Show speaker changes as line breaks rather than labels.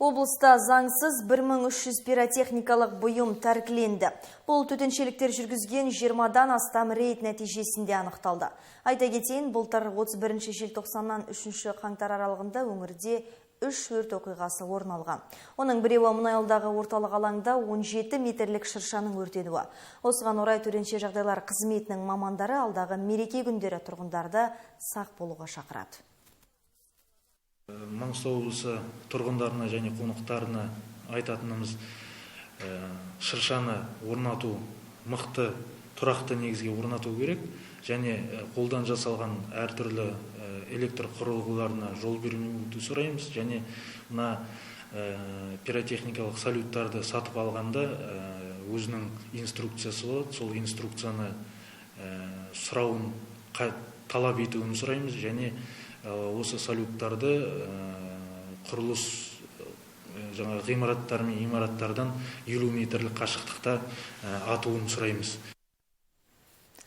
Облыста заңсыз 1300 пиротехникалық бұйым тәркіленді. Бұл төтеншеліктер жүргізген 20-дан астам рейд нәтижесінде анықталды. Айта кетейін, былтыр 31 желтоқсаннан 3 қаңтар аралығында өңірде 3 өрт оқиғасы орын алған. Оның біреуі мұнайылдағы орталық алаңда 17 метрлік шыршаның өртенуі. Осыған орай төтенше жағдайлар қызметінің мамандары алдағы мереке күндері тұрғындарды сақ болуға шақырады.
Маңғыстау облысы тұрғындарына және қонақтарына айтатынымыз, шыршаны орнату мықты, тұрақты негізге орнату керек, және қолдан жасалған әртүрлі электр құрылғыларына жол бермеуді сұраймыз, және мына пиротехникалық салюттарды сатып алғанда өзінің инструкциясы болады, сол инструкцияны сұрауын талап етуін сұраймыз, және осы салюттарды құрылыс ғимараттар мен имараттардан 50 метрлік қашықтықта атуын сұраймыз.